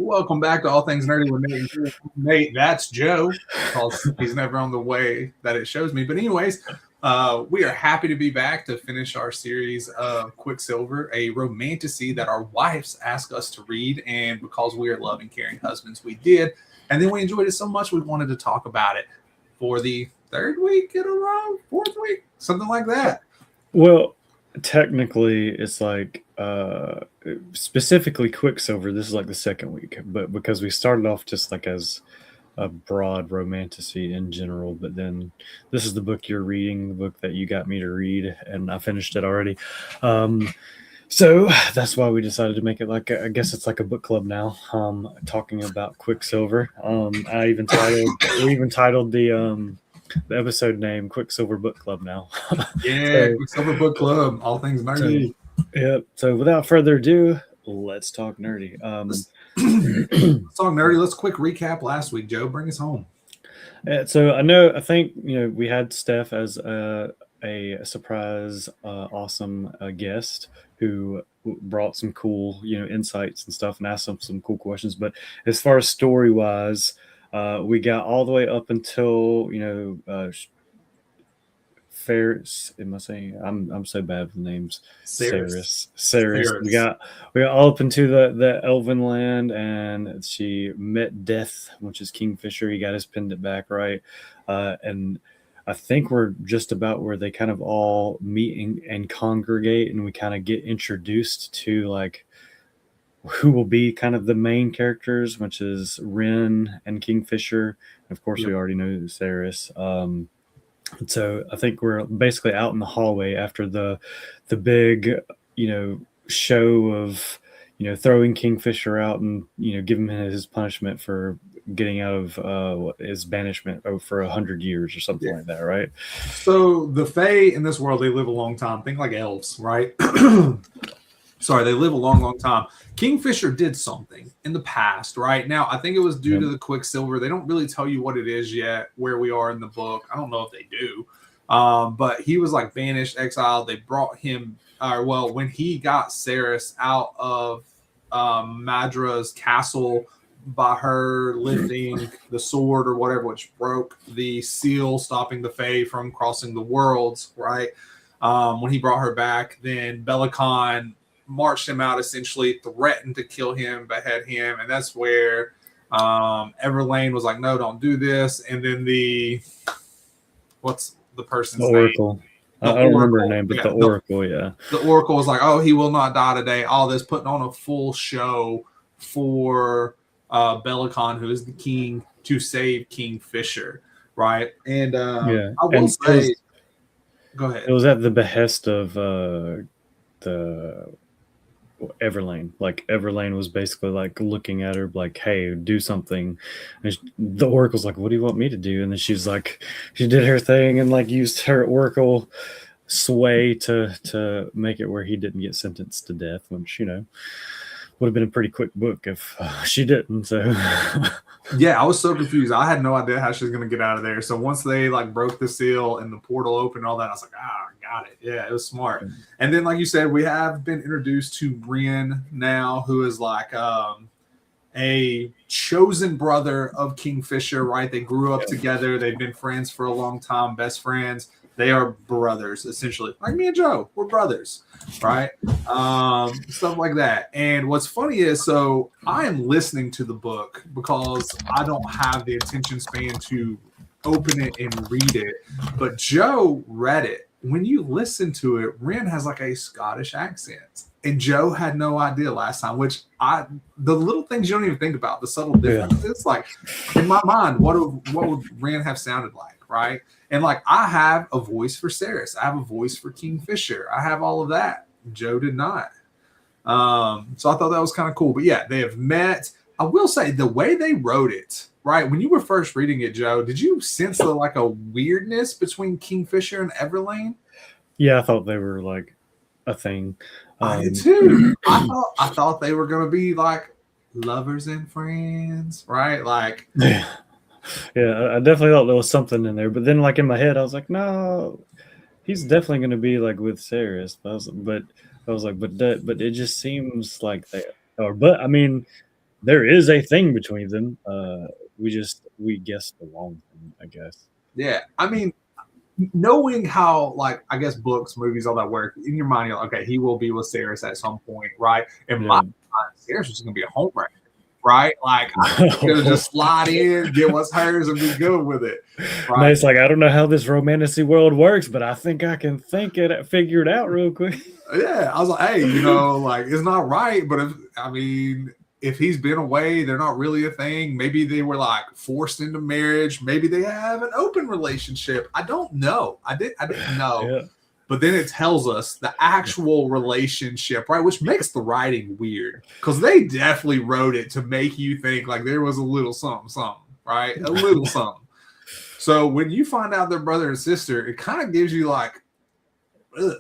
Welcome back to All Things Nerdy with Nate. Nate, that's Joe, because he's never on the way that it shows me. But anyways, we are happy to be back to finish our series of Quicksilver, a romantasy that our wives asked us to read. And because we are loving, caring husbands, we did. And then we enjoyed it so much, we wanted to talk about it for the third week in a row, fourth week, something like that. Well, technically, it's like specifically Quicksilver. This is like the second week, but because we started off just like as a broad romantasy in general, but then this is the book you're reading, the book that you got me to read, and I finished it already. So that's why we decided to make it like I guess it's like a book club now. Talking about Quicksilver. We even titled the episode name Quicksilver Book Club now. Yeah, Quicksilver Book Club, all things nerdy. Yep. So without further ado, let's talk nerdy. Let's talk nerdy. Let's quick recap last week. Joe, bring us home. So I think we had Steph as a surprise, awesome guest who brought some cool insights and stuff and asked some cool questions. But as far as story wise, we got all the way up until Ferris. Am I saying? I'm so bad with names. Ceres. We got all up into the Elven land, and she met Death, which is Kingfisher. He got his pendant back, right? And I think we're just about where they kind of all meet and congregate, and we kind of get introduced to like who will be kind of the main characters, which is Ren and Kingfisher. And of course, we already know Ceres. So I think we're basically out in the hallway after the big, show of, throwing Kingfisher out and, giving him his punishment for getting out of his banishment for 100 years or something like that, right? So the Fae in this world, they live a long time. Think like elves, right? Sorry, they live a long, long time. Kingfisher did something in the past, right? Now, I think it was due to the Quicksilver. They don't really tell you what it is yet, where we are in the book. I don't know if they do. But he was like banished, exiled. They brought him, when he got Ceres out of Madra's castle by her lifting the sword or whatever, which broke the seal, stopping the Fae from crossing the worlds, right? When he brought her back, then Belicon marched him out, essentially threatened to kill him, behead him, and that's where Everlane was like, no, don't do this. And then what's the person's Oracle name? I don't remember her name, but the Oracle. The Oracle was like, oh, he will not die today, all this, putting on a full show for Belicon, who is the king, to save Kingfisher, right? And I will say, go ahead. It was at the behest of the Everlane. Like Everlane was basically like looking at her like, hey, do something. And the Oracle's like, what do you want me to do? And then she's like, she did her thing and like used her Oracle sway to make it where he didn't get sentenced to death, which would have been a pretty quick book if she didn't. So yeah, I was so confused. I had no idea how she was going to get out of there. So once they like broke the seal and the portal opened and all that, I was like, I got it. Yeah, it was smart. And then, like you said, we have been introduced to Ren now, who is like a chosen brother of Kingfisher, right? They grew up together. They've been friends for a long time, best friends. They are brothers, essentially. Like me and Joe, we're brothers, right? Stuff like that. And what's funny is, so I am listening to the book because I don't have the attention span to open it and read it. But Joe read it. When you listen to it, Ren has like a Scottish accent. And Joe had no idea last time, the little things you don't even think about, the subtle differences. Like in my mind, what would Ren have sounded like, right? And like I have a voice for Ceres, I have a voice for Kingfisher, I have all of that. Joe did not. So I thought that was kind of cool. But yeah, they have met. I will say the way they wrote it, right? When you were first reading it, Joe, did you sense like a weirdness between Kingfisher and Everlane? Yeah, I thought they were like a thing. I did too. I thought they were going to be like lovers and friends, right? Like, yeah, I definitely thought there was something in there. But then, like in my head, I was like, no, he's definitely going to be like with Ceres. But it just seems like they are. But I mean, there is a thing between them. We guessed the wrong thing, I guess. Yeah, I mean, knowing how, like, I guess books, movies, all that work in your mind, you're like, okay, he will be with Sarris at some point, right? In my mind, Sarris is going to be a home wrecker, right? Like, I'm going to just slide in, get what's hers, and be good with it. Right? No, it's like, I don't know how this romantic world works, but I think I can figure it out real quick. Yeah, I was like, hey, like, it's not right, but if he's been away, they're not really a thing. Maybe they were like forced into marriage. Maybe they have an open relationship. I don't know. I didn't know. Yeah. But then it tells us the actual relationship, right? Which makes the writing weird because they definitely wrote it to make you think like there was a little something, right? A little something. So when you find out they're brother and sister, it kind of gives you like, ugh.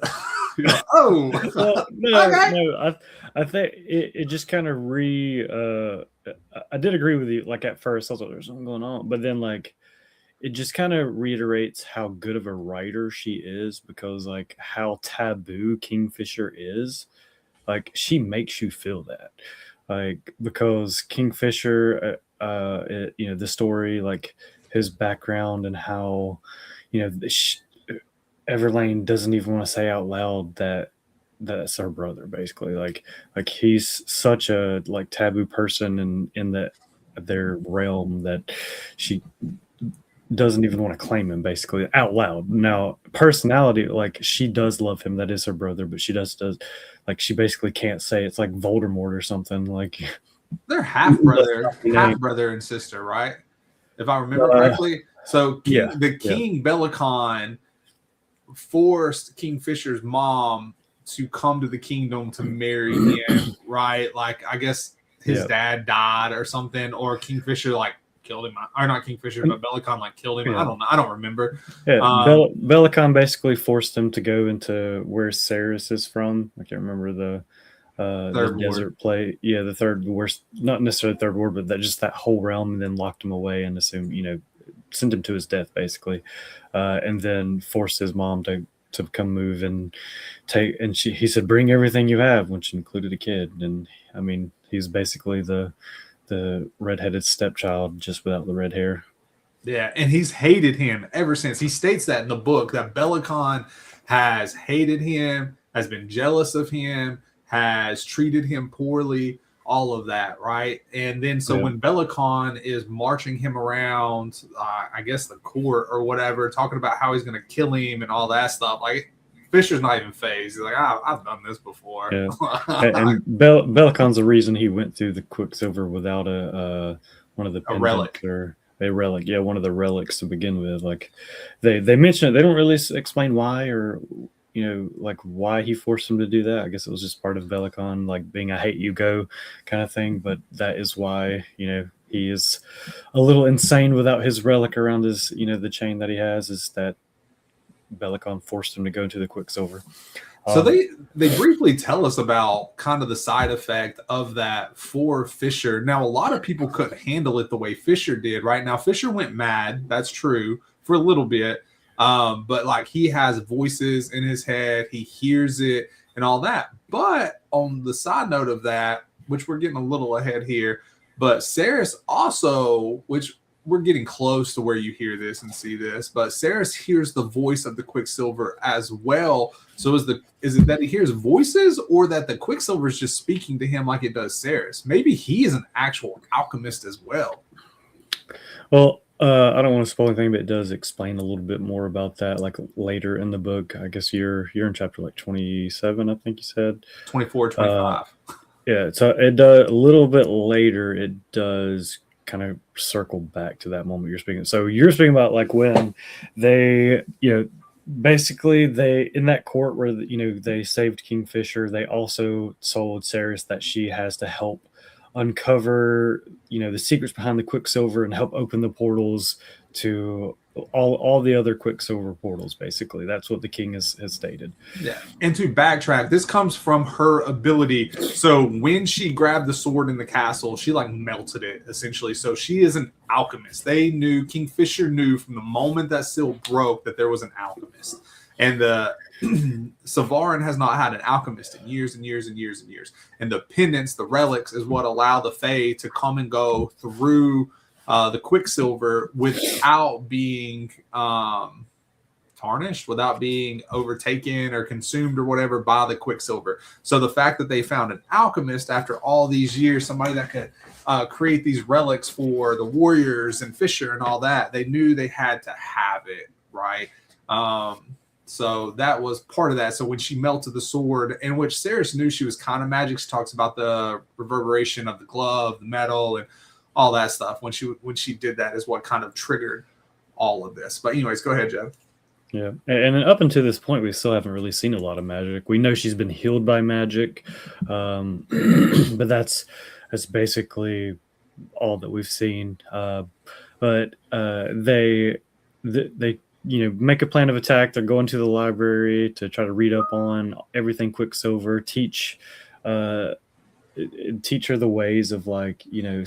Like, oh, well, no, I think it just kind of I did agree with you. Like at first, I was like, "There's something going on," but then like it just kind of reiterates how good of a writer she is because like how taboo Kingfisher is. Like she makes you feel that, like because Kingfisher, the story, like his background and how, Everlane doesn't even want to say out loud that that's her brother, basically. Like he's such a like taboo person in their realm that she doesn't even want to claim him basically out loud. Now, personality, like she does love him. That is her brother, but she does like she basically can't say it's like Voldemort or something. Like they're half brother and sister, right? If I remember correctly. So the King Bellicon forced Kingfisher's mom to come to the kingdom to marry him, right? Like I guess his dad died or something, or Kingfisher like killed him, or not Kingfisher, but Bellicon like killed him. I don't know. I don't remember. Yeah, Bellicon basically forced him to go into where Sarris is from. I can't remember the desert play. Yeah, the third worst, not necessarily third ward, but that whole realm, and then locked him away and assumed, sent him to his death basically, and then forced his mom to come move and take. And he said, "Bring everything you have," which included a kid. And I mean, he's basically the redheaded stepchild, just without the red hair. Yeah, and he's hated him ever since. He states that in the book that Bellicon has hated him, has been jealous of him, has treated him poorly, all of that, right? And then when Bellicon is marching him around, I guess the court or whatever, talking about how he's going to kill him and all that stuff, like Fisher's not even phased. He's like, I've done this before. Yeah. And Bellicon's the reason he went through the Quicksilver without one of the a relic or a relic. Yeah, one of the relics to begin with. Like they mention it, they don't really explain why or like why he forced him to do that. I guess it was just part of Bellicon, like being a hate you go kind of thing. But that is why, he is a little insane without his relic around his, the chain that he has, is that Bellicon forced him to go into the Quicksilver. So they briefly tell us about kind of the side effect of that for Fisher. Now, a lot of people couldn't handle it the way Fisher did. Right now, Fisher went mad. That's true for a little bit. But like he has voices in his head, he hears it and all that. But on the side note of that, which we're getting a little ahead here, but Sarris also, which we're getting close to where you hear this and see this, but Sarris hears the voice of the Quicksilver as well. So is it that he hears voices, or that the Quicksilver is just speaking to him like it does Sarris? Maybe he is an actual alchemist as well. Well, I don't want to spoil anything, but it does explain a little bit more about that, like later in the book. I guess you're in chapter like 27, I think you said. 24, 25. Yeah, so it does a little bit later. It does kind of circle back to that moment you're speaking. So you're speaking about like when they, basically they in that court where they saved Kingfisher. They also told Sarris that she has to help uncover the secrets behind the Quicksilver and help open the portals to all the other Quicksilver portals. Basically, that's what the king has stated. Yeah, and to backtrack, this comes from her ability. So when she grabbed the sword in the castle, she like melted it essentially. So she is an alchemist. Kingfisher knew from the moment that seal broke that there was an alchemist. And the Savarin has not had an alchemist in years and years and years and years. And the pendants, the relics, is what allow the Fae to come and go through the Quicksilver without being tarnished, without being overtaken or consumed or whatever by the Quicksilver. So the fact that they found an alchemist after all these years, somebody that could create these relics for the warriors and Fisher and all that, they knew they had to have it, right? So that was part of that. So when she melted the sword, in which Ceres knew she was kind of magic, she talks about the reverberation of the glove, the metal, and all that stuff. When she did that is what kind of triggered all of this. But anyways, go ahead, Jeff. Yeah, and up until this point, we still haven't really seen a lot of magic. We know she's been healed by magic, but that's basically all that we've seen. But they make a plan of attack. They're going to the library to try to read up on everything Quicksilver, teach her the ways of to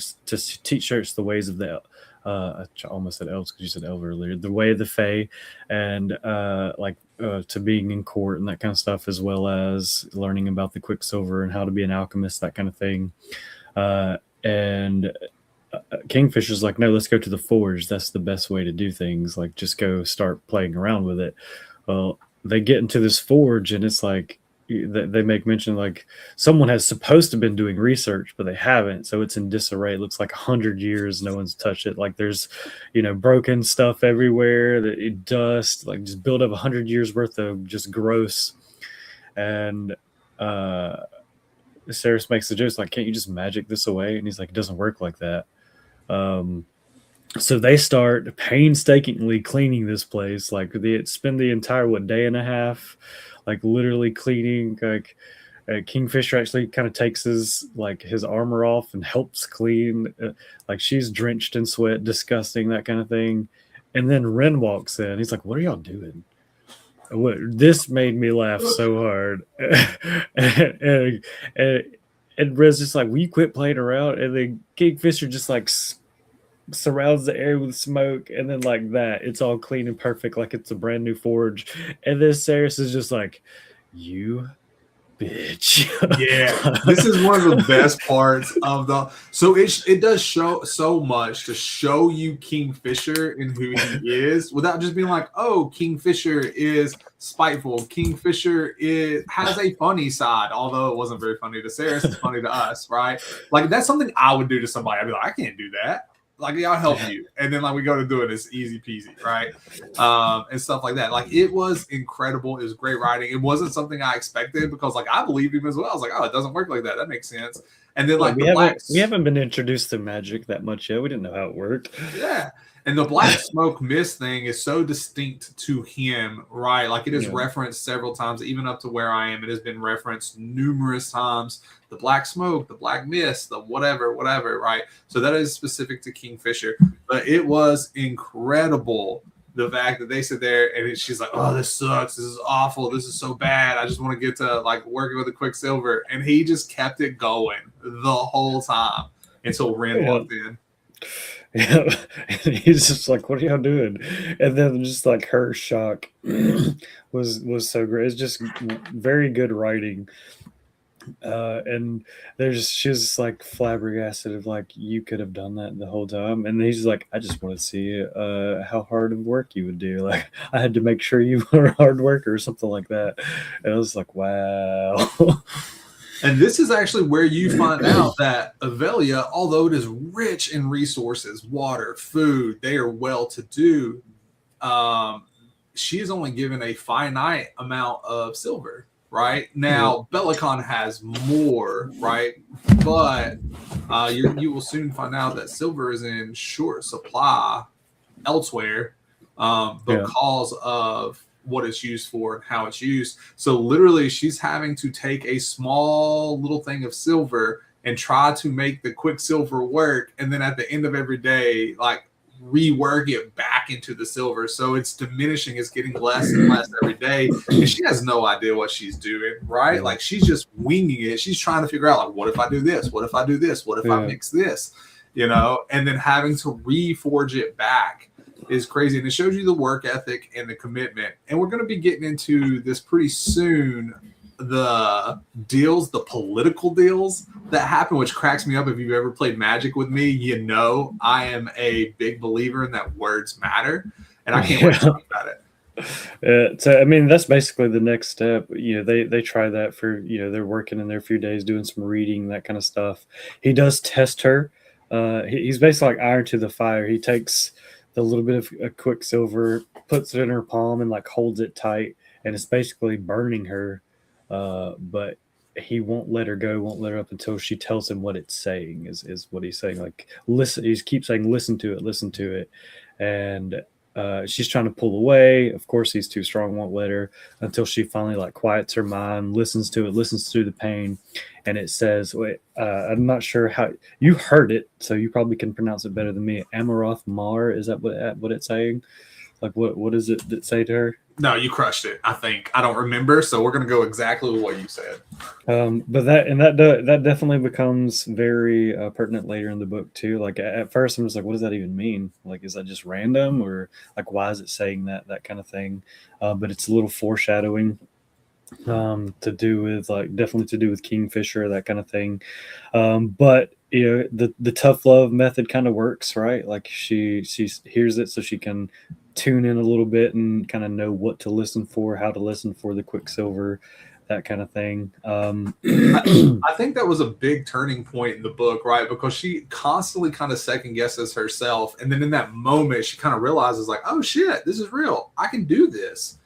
teach her the ways of the I almost said elves because you said elf earlier, the way of the Fae, and to being in court and that kind of stuff, as well as learning about the Quicksilver and how to be an alchemist, that kind of thing. And Kingfisher's like, no, let's go to the forge. That's the best way to do things. Like, just go start playing around with it. Well, they get into this forge, and it's like they make mention like someone has supposed to been doing research, but they haven't. So it's in disarray. It looks like 100 years no one's touched it. Like there's, broken stuff everywhere. That dust, like just build up 100 years worth of just gross. And Ceres makes the joke like, can't you just magic this away? And he's like, it doesn't work like that. So they start painstakingly cleaning this place. Like they spend the entire day and a half, like literally cleaning. Like Kingfisher actually kind of takes his armor off and helps clean. Like she's drenched in sweat, disgusting, that kind of thing. And then Ren walks in. He's like, "What are y'all doing?" This made me laugh so hard. And Ren's just like, "Will you quit playing around?" And then Kingfisher just like surrounds the air with smoke, and then like that, it's all clean and perfect, like it's a brand new forge. And then Ceres is just like, "You bitch." Yeah, this is one of the best parts of so it does show so much to show you Kingfisher and who he is without just being like, oh, Kingfisher is spiteful, Kingfisher has a funny side, although it wasn't very funny to Ceres. It's funny to us, right? Like that's something I would do to somebody. I'd be like, I can't do that. Like, yeah, I'll help you. And then, we go to do it. It's easy peasy, right? And stuff like that. Like, it was incredible. It was great writing. It wasn't something I expected because, I believed him as well. I was like, oh, it doesn't work like that. That makes sense. And then, we haven't been introduced to magic that much yet. We didn't know how it worked. Yeah. And the black smoke mist thing is so distinct to him, right? Like, it is referenced several times, even up to where I am. It has been referenced numerous times. The black smoke, the black mist, the whatever, right? So that is specific to Kingfisher. But it was incredible, the fact that they sit there and she's like, oh, this sucks. This is awful. This is so bad. I just want to get to, working with the Quicksilver. And he just kept it going the whole time until Ren walked in. Yeah, and he's just like, "What are y'all doing?" And then just like her shock was so great. It's just very good writing, and she's just like flabbergasted of like, you could have done that the whole time. And he's like, I just want to see how hard of work you would do. Like I had to make sure you were a hard worker or something like that. And I was like, wow. And this is actually where you find out that Avelia, although it is rich in resources, water, food, they are well-to-do, she is only given a finite amount of silver, right? Now, Bellicon has more, right? But you will soon find out that silver is in short supply elsewhere because of what it's used for and how it's used. So literally she's having to take a small little thing of silver and try to make the Quicksilver work, and then at the end of every day rework it back into the silver. So it's diminishing, it's getting less and less every day, and she has no idea what she's doing, right? Like she's just winging it. She's trying to figure out what if I do this, what if I do this, what if I mix this, and then having to reforge it back. is crazy, and it shows you the work ethic and the commitment. And we're going to be getting into this pretty soon, the deals, the political deals that happen, which cracks me up. If you've ever played Magic with me, you know I am a big believer in that words matter, and I can't wait to talk about it. So I mean, that's basically the next step. You know, they try that for, you know, they're working in there a few days doing some reading, that kind of stuff. He does test her. He's basically like iron to the fire. He takes the little bit of a Quicksilver, puts it in her palm, and like holds it tight, and it's basically burning her. But he won't let her go, won't let her up until she tells him what it's saying. Is what he's saying. Like, listen. He keeps saying, "Listen to it," and she's trying to pull away. Of course, he's too strong, won't let her, until she finally like quiets her mind, listens to it, listens through the pain, and it says, "Wait, I'm not sure how you heard it, so you probably can pronounce it better than me." Amaroth Mar, is that what it's saying? Like, what does it say to her? No, you crushed it. I think I don't remember, so we're gonna go exactly with what you said. But that definitely becomes very pertinent later in the book too. Like at first, I'm just like, what does that even mean? Like, is that just random, or like, why is it saying that kind of thing? But it's a little foreshadowing to do with, like, definitely to do with Kingfisher, that kind of thing. But you know, the tough love method kind of works, right? Like she hears it, so she can tune in a little bit and kind of know what to listen for, how to listen for the Quicksilver, that kind of thing. I think that was a big turning point in the book, right? Because she constantly kind of second guesses herself, and then in that moment, she kind of realizes, like, oh shit, this is real. I can do this.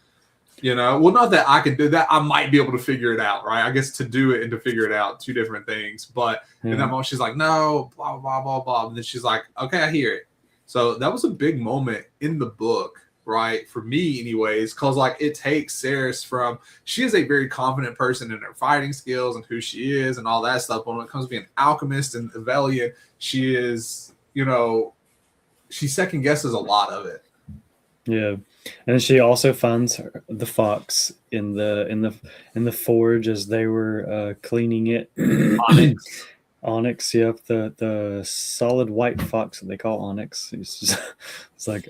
You know, well, not that I can do that. I might be able to figure it out, right? I guess to do it and to figure it out, two different things. But in that moment, she's like, no, blah, blah, blah, blah. And then she's like, okay, I hear it. So that was a big moment in the book, right? For me, anyways, because like it takes Ceres from, she is a very confident person in her fighting skills and who she is and all that stuff. But when it comes to being an alchemist and Avelia, she is, you know, she second guesses a lot of it. Yeah. And she also finds the fox in the forge as they were cleaning it. Onyx, yep, the solid white fox that they call onyx. It's like,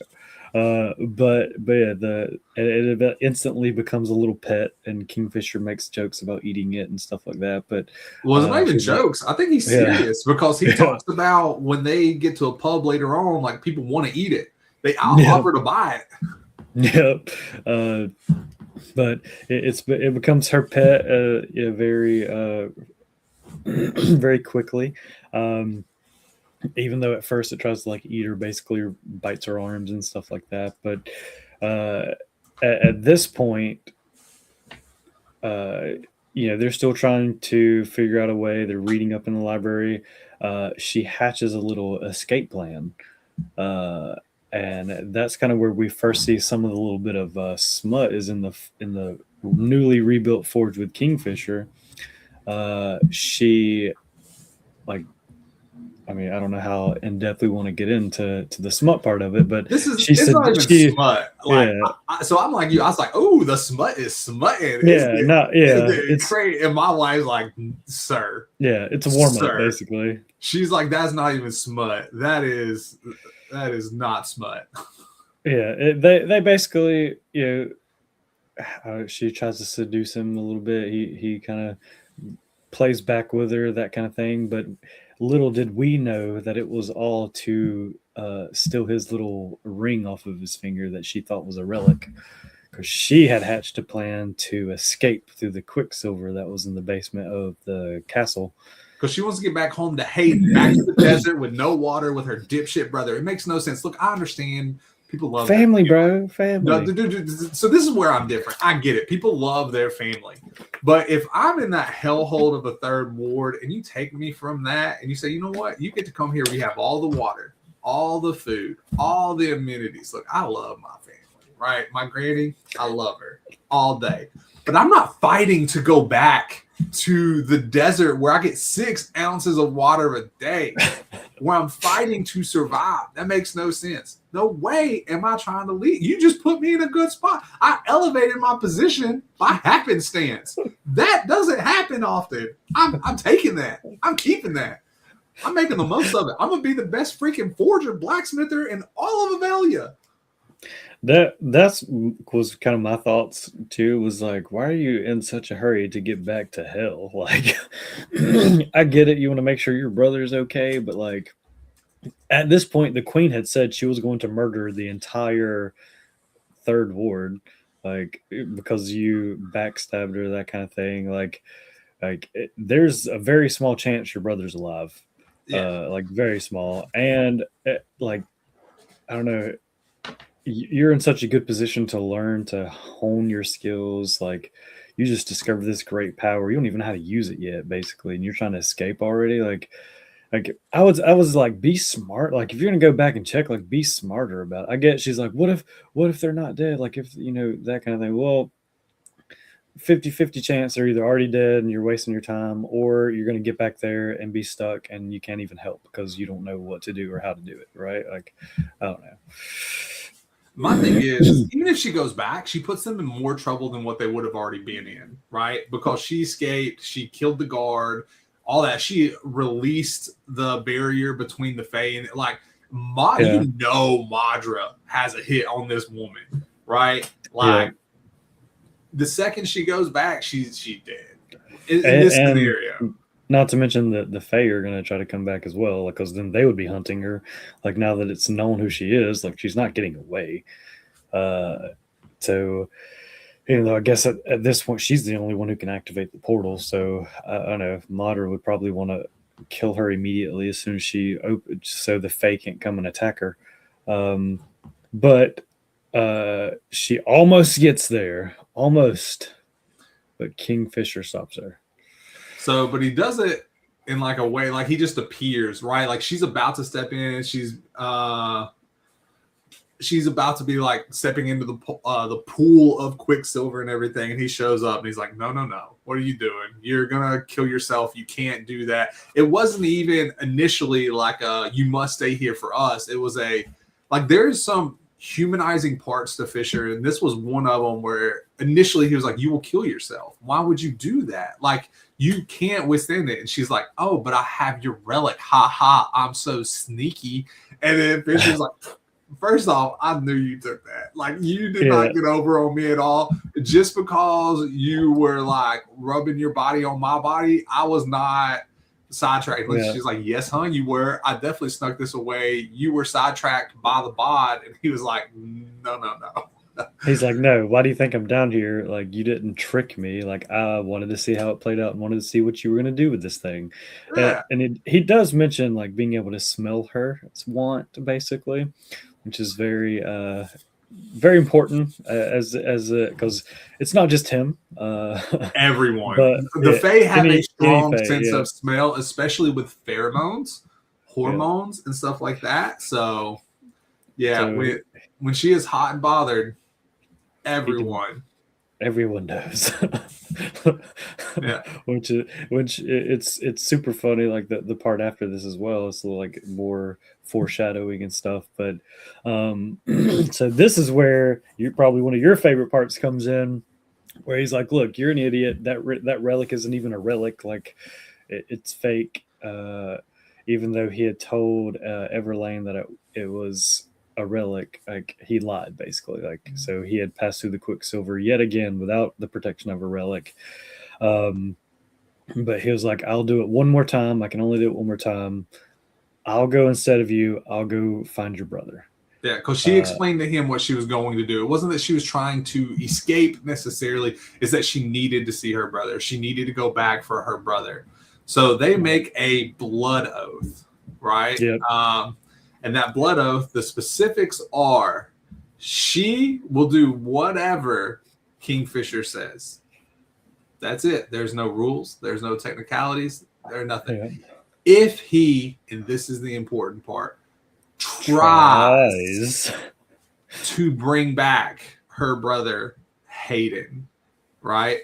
but yeah, it instantly becomes a little pet, and Kingfisher makes jokes about eating it and stuff like that. But well, it's not even jokes. I think he's serious because he talks about when they get to a pub later on, like people want to eat it. They offer to buy it. Yep. But it becomes her pet very very quickly. Even though at first it tries to like eat her, basically bites her arms and stuff like that. But at this point, they're still trying to figure out a way. They're reading up in the library. She hatches a little escape plan. And that's kind of where we first see some of the little bit of smut is in the newly rebuilt forge with Kingfisher. She, like, I mean, I don't know how in depth we want to get into the smut part of it, but it's not even smut. Like, yeah. So I'm like you. I was like, oh, the smut is smutting. It's great. And my wife's like, sir. Yeah, it's a warm up basically. She's like, that's not even smut. That is not smut. Yeah, they basically, she tries to seduce him a little bit. He kind of plays back with her, that kind of thing. But little did we know that it was all to steal his little ring off of his finger that she thought was a relic, because she had hatched a plan to escape through the Quicksilver that was in the basement of the castle. Because she wants to get back home to Hayden, back to the desert with no water with her dipshit brother. It makes no sense. Look, I understand people love family, bro. Family. No, so this is where I'm different. I get it. People love their family. But if I'm in that hellhole of the third ward and you take me from that and you say, you know what? You get to come here. We have all the water, all the food, all the amenities. Look, I love my family, right? My granny, I love her all day. But I'm not fighting to go back to the desert where I get 6 ounces of water a day, where I'm fighting to survive. That makes no sense. No way am I trying to leave. You just put me in a good spot. I elevated my position by happenstance. That doesn't happen often. I'm taking that. I'm keeping that. I'm making the most of it. I'm going to be the best freaking forger, blacksmither in all of Avelia. That's was kind of my thoughts too. Was like, why are you in such a hurry to get back to hell? Like, I get it. You want to make sure your brother's okay, but like at this point, the queen had said she was going to murder the entire third ward, like because you backstabbed her, that kind of thing. There's a very small chance your brother's alive. Yeah. Like very small, and like I don't know, you're in such a good position to learn to hone your skills. Like you just discovered this great power, you don't even know how to use it yet, basically, and you're trying to escape already. Like I was like, be smart. Like if you're gonna go back and check, like be smarter about it. I get she's like, what if they're not dead? Like if that kind of thing. Well, 50-50 chance they're either already dead and you're wasting your time, or you're gonna get back there and be stuck and you can't even help because you don't know what to do or how to do it, right? Like I don't know. My thing is, even if she goes back, she puts them in more trouble than what they would have already been in, right? Because she escaped, she killed the guard, all that. She released the barrier between the Fae and you know, Madra has a hit on this woman, right? Like the second she goes back, she's dead in this scenario. Not to mention that the Fae are going to try to come back as well, because then they would be hunting her. Like now that it's known who she is, like she's not getting away. So, even though I guess at this point she's the only one who can activate the portal. So I don't know. Madra would probably want to kill her immediately as soon as she opens, so the Fae can't come and attack her. But she almost gets there, almost, but Kingfisher stops her. So, but he does it in like a way, like he just appears, right? Like she's about to step in. She's about to be like stepping into the pool of Quicksilver and everything. And he shows up and he's like, no. What are you doing? You're going to kill yourself. You can't do that. It wasn't even initially like you must stay here for us. It was there's some humanizing parts to Fisher. And this was one of them where initially he was like, you will kill yourself. Why would you do that? Like, you can't withstand it. And she's like, oh, but I have your relic. Ha ha. I'm so sneaky. And then Fisher's like, first off, I knew you took that. Like, you did not get over on me at all. Just because you were like rubbing your body on my body, I was not sidetracked. She's like, yes, hon, you were. I definitely snuck this away. You were sidetracked by the bod. And he was like, no. He's like, no, why do you think I'm down here? Like, you didn't trick me. Like, I wanted to see how it played out and wanted to see what you were going to do with this thing. Yeah. He does mention, like, being able to smell her. It's want, basically, which is very, very important because it's not just him. Everyone. But the Fae have a strong sense of smell, especially with pheromones, hormones, and stuff like that. So, when she is hot and bothered, everyone knows. which it's super funny, like the part after this as well. It's like more foreshadowing and stuff, but so this is where you're probably one of your favorite parts comes in, where he's like, look, you're an idiot, that relic isn't even a relic, like it's fake, even though he had told Everlane that it was a relic. Like he lied, basically. Like, so he had passed through the Quicksilver yet again without the protection of a relic. But he was like, I'll do it one more time. I can only do it one more time. I'll go instead of you. I'll go find your brother. Yeah, because she explained to him what she was going to do. It wasn't that she was trying to escape necessarily. It's that she needed to see her brother. She needed to go back for her brother. So they make a blood oath, right? Yep. And that blood oath, the specifics are she will do whatever Kingfisher says. That's it. There's no rules. There's no technicalities. There's nothing. Yeah. If he, and this is the important part, tries to bring back her brother Hayden, right?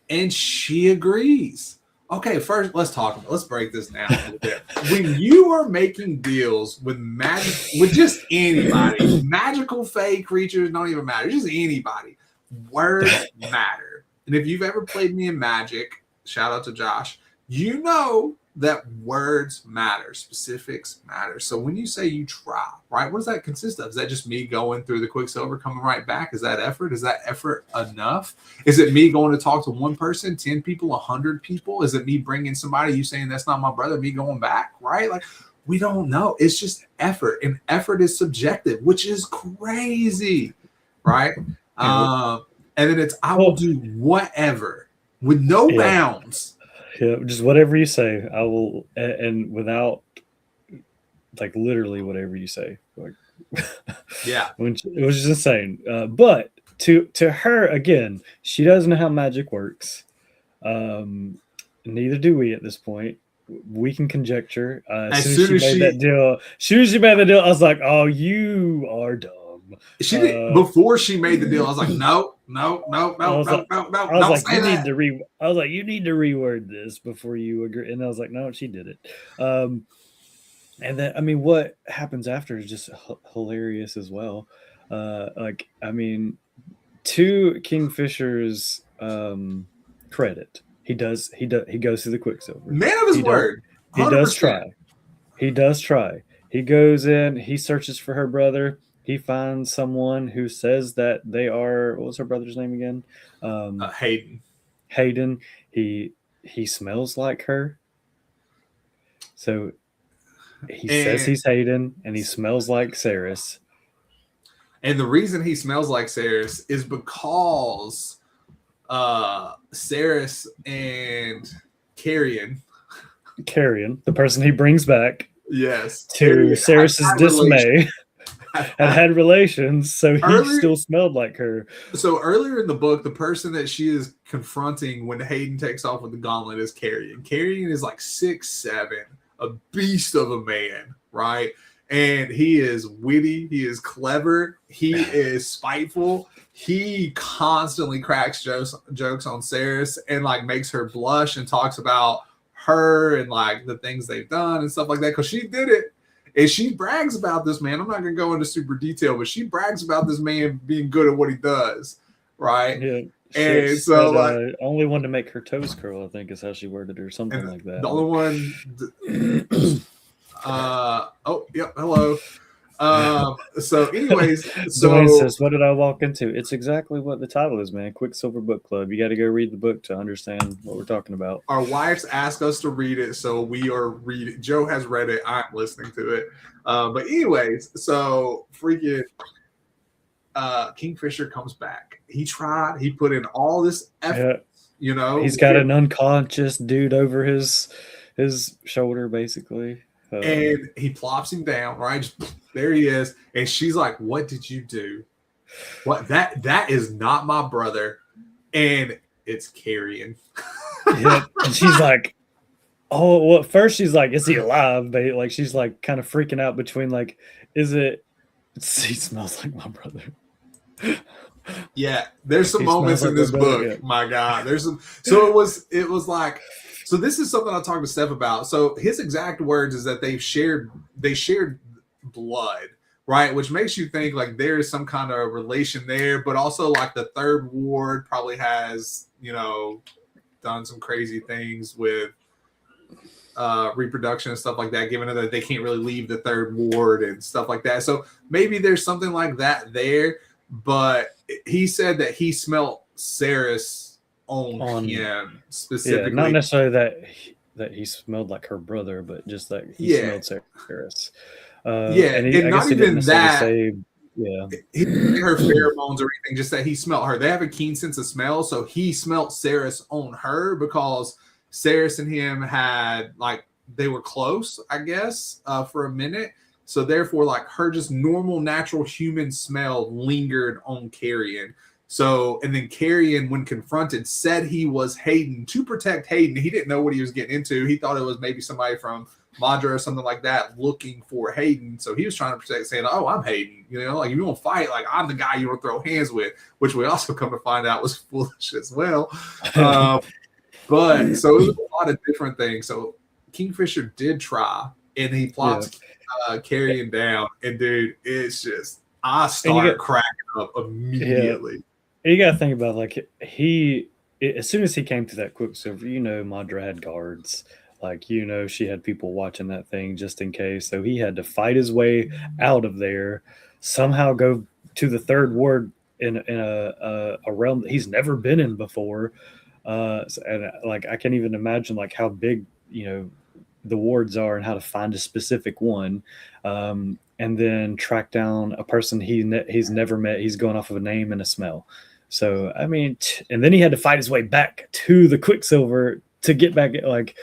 And she agrees. Okay, first let's break this down a little bit. When you are making deals with with just anybody, magical Fae creatures don't even matter, just anybody, words matter. And if you've ever played me in Magic, shout out to Josh, you know that words matter, specifics matter. So when you say you try, right, what does that consist of? Is that just me going through the Quicksilver, coming right back? Is that effort? Is that effort enough? Is it me going to talk to one person, 10 people, 100 people? Is it me bringing somebody, you saying that's not my brother, me going back, right? Like, we don't know. It's just effort, and effort is subjective, which is crazy, right? And then it's, I will do whatever with no bounds. Yeah, just whatever you say, I will, and without, like, literally whatever you say. Like, yeah, it was just insane. But to her, again, she doesn't know how magic works. Neither do we at this point. We can conjecture. As soon as she made that deal, I was like, "Oh, you are dumb." She did before she made the deal. I was like, no. I was like, you need to reword this before you agree. And I was like, no, she did it. And then, I mean, what happens after is just hilarious as well. Like, I mean, to Kingfisher's credit, he goes to the Quicksilver. Man of his word. 100%. He does try. He does try. He goes in. He searches for her brother. He finds someone who says that they are. What was her brother's name again? Hayden. Hayden. He smells like her. So he says he's Hayden, and he smells like Saris. And the reason he smells like Saris is because Saris and Carrion, the person he brings back, yes, to Saris's dismay, had relations, so he still smelled like her. So earlier in the book, the person that she is confronting when Hayden takes off with the gauntlet is Carrion. Carrion is like 6'7", a beast of a man, right? And he is witty, he is clever, he is spiteful. He constantly cracks jokes on Saris and like makes her blush and talks about her and like the things they've done and stuff like that, because she did it. And she brags about this man. I'm not going to go into super detail, but she brags about this man being good at what he does, right? Yeah. And so, like, only one to make her toes curl, I think, is how she worded it, or something like that. The only one. Oh, yep. Hello. So, anyways, Dwayne says, "What did I walk into?" It's exactly what the title is, man. Quicksilver Book Club. You got to go read the book to understand what we're talking about. Our wives ask us to read it, so we are reading. Joe has read it. I'm listening to it. But anyways, so freaking Kingfisher comes back. He tried. He put in all this effort. Yeah. You know, he's got an unconscious dude over his shoulder, basically. And he plops him down, right? Just, there he is. And she's like, "What did you do? What? That is not my brother." And it's Carrion. Yeah. And she's like, "Oh, well, first she's like, is he alive?" But like, she's like kind of freaking out between like, he smells like my brother. Yeah. There's some moments in this book. Yeah. My God. There's some. So it was like, so this is something I talked to Steph about. So his exact words is that they shared blood, right? Which makes you think like there's some kind of relation there, but also like the third ward probably has, you know, done some crazy things with reproduction and stuff like that, given that they can't really leave the third ward and stuff like that. So maybe there's something like that there, but he said that he smelled Saris on him specifically. Yeah, not necessarily that he smelled like her brother, but just that he smelled Saris. And not even that. Yeah, he didn't her pheromones or anything, just that he smelled her. They have a keen sense of smell, so he smelled Saris on her because Saris and him had like they were close, I guess, for a minute. So therefore, like her just normal, natural human smell lingered on Carrion. So, and then Carrion, when confronted, said he was Hayden to protect Hayden. He didn't know what he was getting into. He thought it was maybe somebody from Madra or something like that looking for Hayden. So he was trying to protect, saying, "Oh, I'm Hayden. You know, like if you want to fight, like I'm the guy you want to throw hands with," which we also come to find out was foolish as well. But so it was a lot of different things. So Kingfisher did try, and he plops Carrion down. And dude, it's just, I started cracking up immediately. Yeah. You got to think about like as soon as he came to that Quicksilver, you know, Madra had guards. like, she had people watching that thing just in case. So he had to fight his way out of there, somehow go to the third ward in a realm that he's never been in before. And like, I can't even imagine like how big, the wards are and how to find a specific one. And then track down a person he's never met. He's going off of a name and a smell. So, I mean, and then he had to fight his way back to the Quicksilver to get back. Like,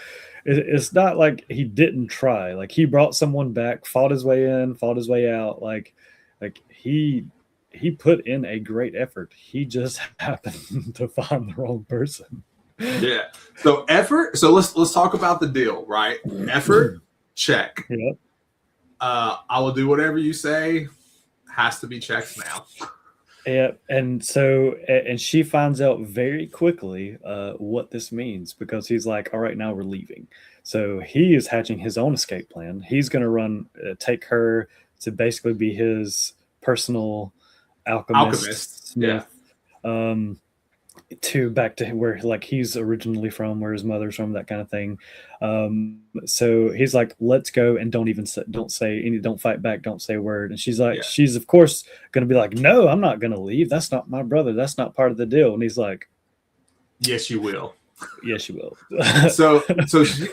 it's not like he didn't try. Like, he brought someone back, fought his way in, fought his way out. Like he put in a great effort. He just happened to find the wrong person. Yeah. So effort. So let's talk about the deal, right? Effort, check. Yep. I will do whatever you say. Has to be checked now. Yeah, and she finds out very quickly what this means, because he's like, all right, now we're leaving. So he is hatching his own escape plan. He's going to take her to basically be his personal alchemist. Yeah. To back to where like he's originally from, where his mother's from, that kind of thing. So he's like, let's go, and don't fight back, don't say a word. And she's like, she's of course going to be like, no, I'm not going to leave. That's not my brother. That's not part of the deal. And he's like, yes, you will. Yes, you will. so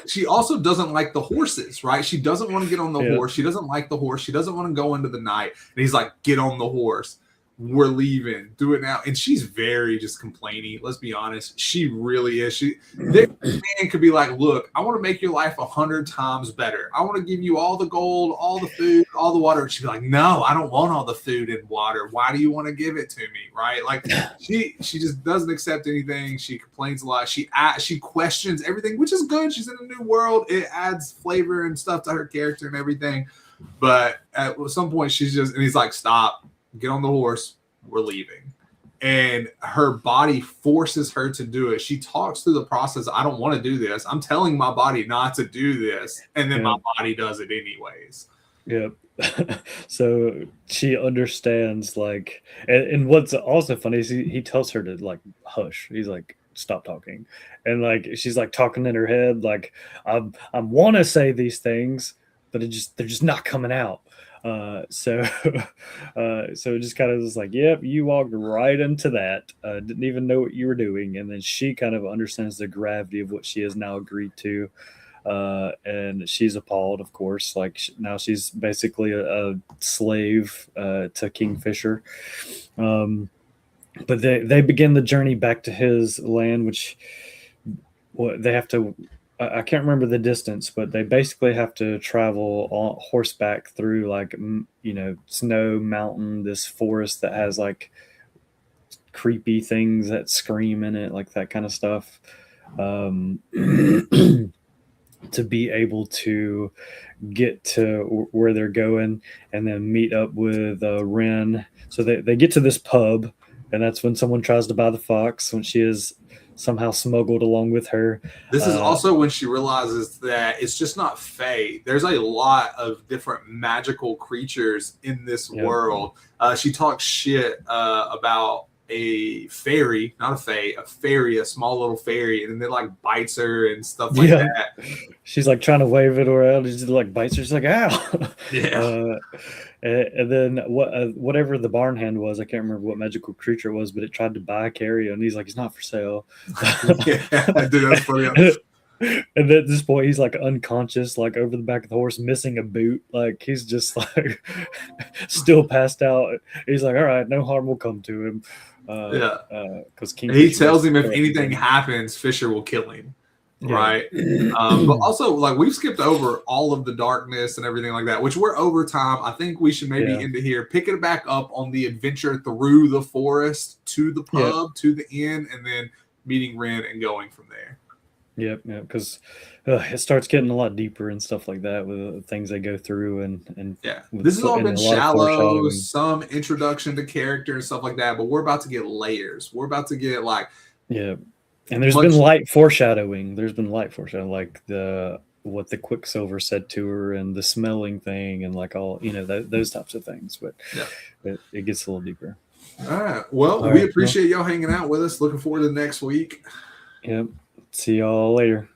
she also doesn't like the horses, right? She doesn't want to get on the horse. She doesn't like the horse. She doesn't want to go into the night. And he's like, get on the horse. We're leaving. Do it now. And she's very just complaining. Let's be honest. She really is. This man could be like, look, I want to make your life 100 times better. I want to give you all the gold, all the food, all the water. And she'd be like, no, I don't want all the food and water. Why do you want to give it to me? Right? Like she just doesn't accept anything. She complains a lot. She questions everything, which is good. She's in a new world. It adds flavor and stuff to her character and everything. But at some point and he's like, stop. Get on the horse. We're leaving. And her body forces her to do it. She talks through the process. I don't want to do this. I'm telling my body not to do this. And then my body does it anyways. Yep. So she understands, like, and what's also funny is he tells her to like hush. He's like, stop talking. And like she's like talking in her head, like, I want to say these things, but they're just not coming out. So it just kind of was like, yep, you walked right into that. Didn't even know what you were doing. And then she kind of understands the gravity of what she has now agreed to. And she's appalled, of course. Like now she's basically a slave to Kingfisher. But they begin the journey back to his land, which they have to. I can't remember the distance, but they basically have to travel on horseback through like, snow, mountain, this forest that has like creepy things that scream in it, like that kind of stuff, to be able to get to where they're going and then meet up with Ren. So they get to this pub, and that's when someone tries to buy the fox, when she is somehow smuggled along with her. This is also when she realizes that it's just not Fae. There's a lot of different magical creatures in this world. She talks shit about a fairy, not a Fae, a fairy, a small little fairy, and then it like bites her and stuff like that. She's like trying to wave it around, and just like bites her. She's like, ow. And then whatever the barn hand was, I can't remember what magical creature it was, but it tried to buy Carrie, and he's like, he's not for sale. Dude, that's funny. And at this point, he's like unconscious, like over the back of the horse, missing a boot. Like he's just like still passed out. He's like, all right, no harm will come to him. Because he tells him if anything happens, Fisher will kill him. Right. But also, like, we've skipped over all of the darkness and everything like that, which we're over time. I think we should maybe end it here, pick it back up on the adventure through the forest to the pub, to the inn, and then meeting Ren and going from there. Yep, because it starts getting a lot deeper and stuff like that with the things they go through, and this has all been shallow, some introduction to character and stuff like that, but we're about to get layers. We're about to get like and there's been light foreshadowing. Like what the Quicksilver said to her, and the smelling thing, and like all those types of things. But it gets a little deeper. All right. Well, we appreciate y'all hanging out with us. Looking forward to next week. Yep. See y'all later.